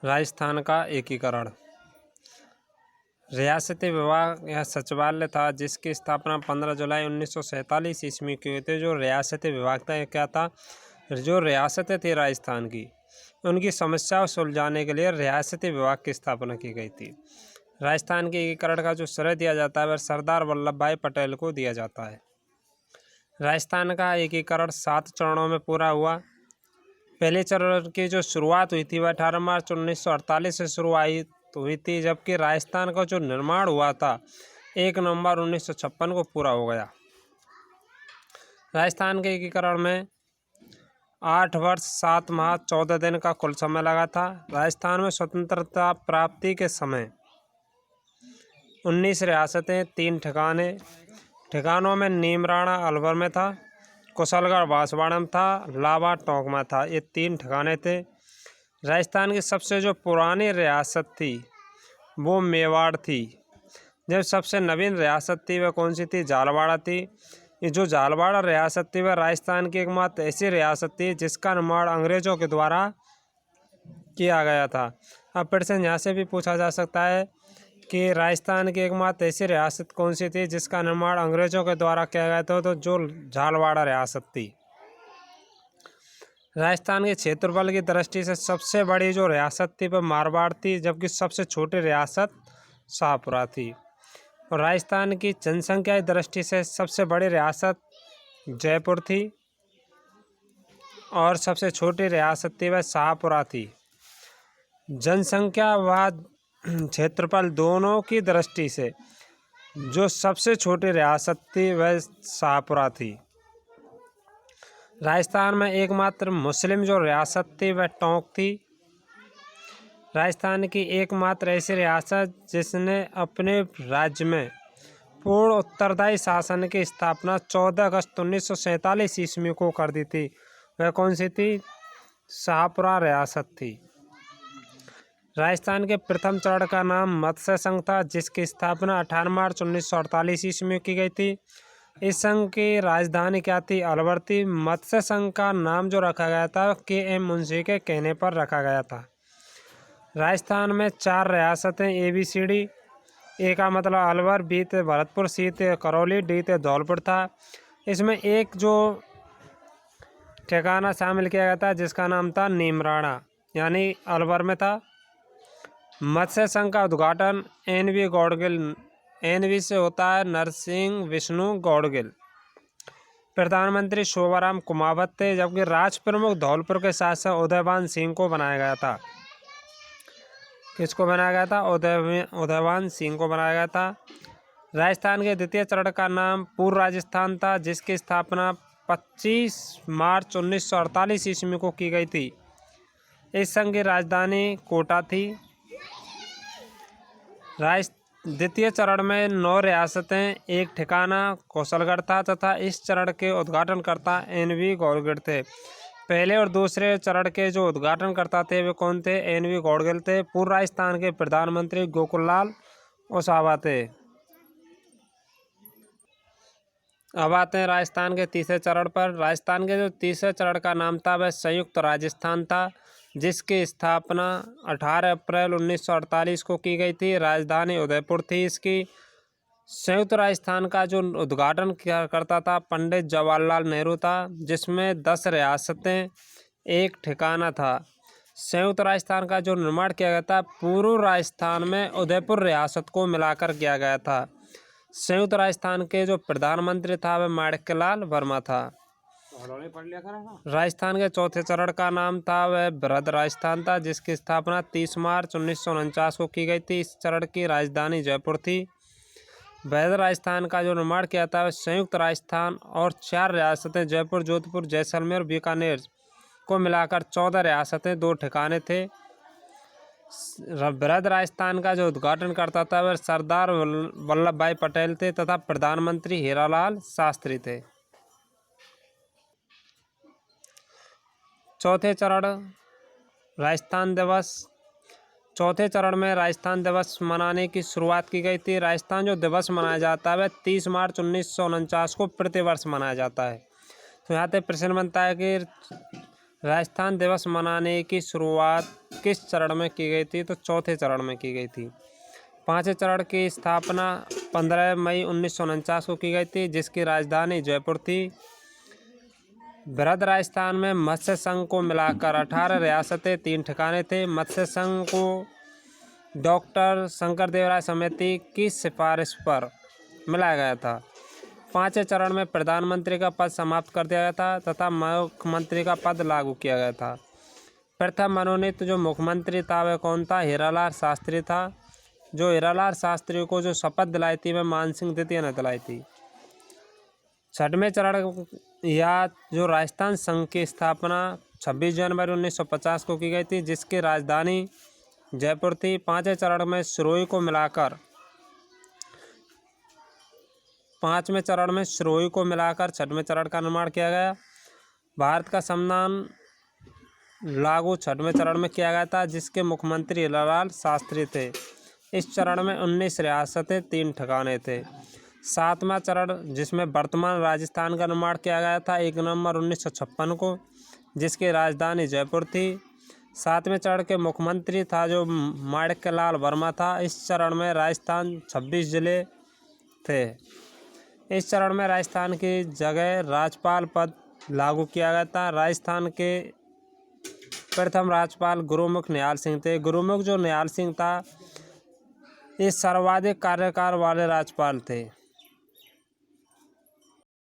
राजस्थान का एकीकरण। रियासती विभाग यह सचिवालय था जिसकी स्थापना 15 जुलाई 1947 ईस्वी की हुई थी। जो रियासती विभाग था क्या था, जो रियासतें थी राजस्थान की, उनकी समस्याओं सुलझाने के लिए रियासती विभाग की स्थापना की गई थी। राजस्थान के एकीकरण का जो श्रेय दिया जाता है वह सरदार वल्लभ भाई पटेल को दिया जाता है। राजस्थान का एकीकरण 7 चरणों में पूरा हुआ। पहले चरण की जो शुरुआत हुई थी वह 18 मार्च 1948 से शुरुआत हुई थी, जबकि राजस्थान का जो निर्माण हुआ था 1 नवंबर 1956 को पूरा हो गया। राजस्थान के एकीकरण में 8 वर्ष 7 माह 14 दिन का कुल समय लगा था। राजस्थान में स्वतंत्रता प्राप्ति के समय 19 रियासतें, 3 ठिकानों में नीमराणा अलवर में था, कुशलगढ़ बांसवाड़ा में था, लावा टोंक में था। ये 3 ठिकाने थे। राजस्थान की सबसे जो पुरानी रियासत थी वो मेवाड़ थी। जब सबसे नवीन रियासत थी वह कौन सी थी? झालवाड़ा थी। ये जो झालवाड़ा रियासत थी वह राजस्थान की एकमात्र ऐसी रियासत थी जिसका निर्माण अंग्रेजों के द्वारा किया गया था। अब फिर से यहाँ से भी पूछा जा सकता है कि राजस्थान की एकमात्र ऐसी रियासत कौन सी थी जिसका निर्माण अंग्रेजों के द्वारा किया गया था? तो जो झालवाड़ा रियासत थी। राजस्थान के क्षेत्रफल की दृष्टि से सबसे बड़ी जो रियासत थी वह मारवाड़ थी, जबकि सबसे छोटी रियासत शाहपुरा थी। और राजस्थान की जनसंख्या की दृष्टि से सबसे बड़ी रियासत जयपुर थी और सबसे छोटी रियासत थी वह शाहपुरा थी। जनसंख्या व क्षेत्रफल दोनों की दृष्टि से जो सबसे छोटी रियासत थी वह शाहपुरा थी। राजस्थान में एकमात्र मुस्लिम जो रियासत थी वह टोंक थी। राजस्थान की एकमात्र ऐसी रियासत जिसने अपने राज्य में पूर्ण उत्तरदायी शासन की स्थापना 14 अगस्त 1947 ईस्वी को कर दी थी, वह कौन सी थी? शाहपुरा रियासत थी। राजस्थान के प्रथम चरण का नाम मत्स्य संघ था, जिसकी स्थापना 18 मार्च 1948 ईस्वी में की गई थी। इस संघ की राजधानी क्या थी? अलवर थी। मत्स्य संघ का नाम जो रखा गया था के.एम. मुंशी के कहने पर रखा गया था। राजस्थान में 4 रियासतें ABCD। ए का मतलब अलवर, बी थे भरतपुर, सी थे करौली, डी थे धौलपुर था। इसमें एक जो ठिकाना शामिल किया गया था जिसका नाम था नीमराणा, यानी अलवर में था। मत्स्य संघ का उद्घाटन NV गौड़गिल, NV से होता है नरसिंह विष्णु गौड़गिल। प्रधानमंत्री शोभाराम कुमावत थे, जबकि राज प्रमुख धौलपुर के शासक उदयवान सिंह को बनाया गया था। किसको बनाया गया था? उदयवान सिंह को बनाया गया था। राजस्थान के द्वितीय चरण का नाम पूर्व राजस्थान था, जिसकी स्थापना 25 मार्च 1948 ईस्वी को की गई थी। इस संघ की राजधानी कोटा थी। द्वितीय चरण में 9 रियासतें, एक ठिकाना कौशलगढ़ था तथा इस चरण के उद्घाटनकर्ता NV गौड़गिल थे। पहले और दूसरे चरण के जो उद्घाटनकर्ता थे वे कौन थे? NV गौड़गिल थे। पूर्व राजस्थान के प्रधानमंत्री गोकुललाल ओसावा थे। अब आते हैं राजस्थान के तीसरे चरण पर। राजस्थान के जो तीसरे चरण का नाम था वह संयुक्त राजस्थान था, जिसकी स्थापना 18 अप्रैल 1948 को की गई थी। राजधानी उदयपुर थी इसकी। संयुक्त राजस्थान का जो उद्घाटन करता था पंडित जवाहरलाल नेहरू था, जिसमें 10 रियासतें, एक ठिकाना था। संयुक्त राजस्थान का जो निर्माण किया गया था पूर्व राजस्थान में उदयपुर रियासत को मिलाकर किया गया था। संयुक्त राजस्थान के जो प्रधानमंत्री था वह माणिक्यलाल वर्मा था। राजस्थान के चौथे चरण का नाम था वह बृहद राजस्थान था, जिसकी49 30 मार्च 1949 को की गई थी। इस चरण की राजधानी जयपुर थी। बृहद राजस्थान का जो निर्माण किया था वह संयुक्त राजस्थान और 4 रियासतें जयपुर, जोधपुर, जैसलमेर, बीकानेर को मिलाकर 14 रियासतें, 2 ठिकाने थे। बृहद राजस्थान का जो उद्घाटन करता था वह सरदार वल्लभ भाई पटेल थे तथा प्रधानमंत्री हीरालाल शास्त्री थे। चौथे चरण राजस्थान दिवस। चौथे चरण में राजस्थान दिवस मनाने की शुरुआत की गई थी। राजस्थान जो दिवस मनाया जाता है वह 30 मार्च 1949 को प्रतिवर्ष मनाया जाता है। तो यहाँ पे प्रश्न बनता है कि राजस्थान दिवस मनाने की शुरुआत किस चरण में की गई थी? तो चौथे चरण में की गई थी। पाँचवें चरण की स्थापना 15 मई 1949 को की गई थी, जिसकी राजधानी जयपुर थी। बृहद राजस्थान में मत्स्य संघ को मिलाकर 18 रियासतें, 3 ठिकाने थे। मत्स्य संघ को डॉक्टर शंकरदेवराय समिति की सिफारिश पर मिलाया गया था। पाँचवें चरण में प्रधानमंत्री का पद समाप्त कर दिया गया था तथा मुख्यमंत्री का पद लागू किया गया था। प्रथम मनोनीत जो मुख्यमंत्री था वह कौन था? हीरालाल शास्त्री था। जो हीरालाल शास्त्री को जो शपथ दिलाई थी वह मानसिंह द्वितीय ने दिलाई थी। छठवें चरण या जो राजस्थान संघ की स्थापना 26 जनवरी 1950 को की गई थी, जिसकी राजधानी जयपुर थी। पाँचवें चरण में सिरोही को मिलाकर छठवें चरण का निर्माण किया गया। भारत का संविधान लागू छठवें चरण में किया गया था, जिसके मुख्यमंत्री हीरालाल शास्त्री थे। इस चरण में 19 रियासतें, 3 ठिकाने थे। सातवां चरण जिसमें वर्तमान राजस्थान का निर्माण किया गया था 1 नवंबर 1956 को, जिसकी राजधानी जयपुर थी। सातवें चरण के मुख्यमंत्री था जो माणिक्यलाल वर्मा था। इस चरण में राजस्थान 26 जिले थे। इस चरण में राजस्थान की जगह राज्यपाल पद लागू किया गया था। राजस्थान के प्रथम राज्यपाल गुरुमुख निहाल सिंह थे। गुरुमुख जो निहाल सिंह था, ये सर्वाधिक कार्यकाल वाले राज्यपाल थे।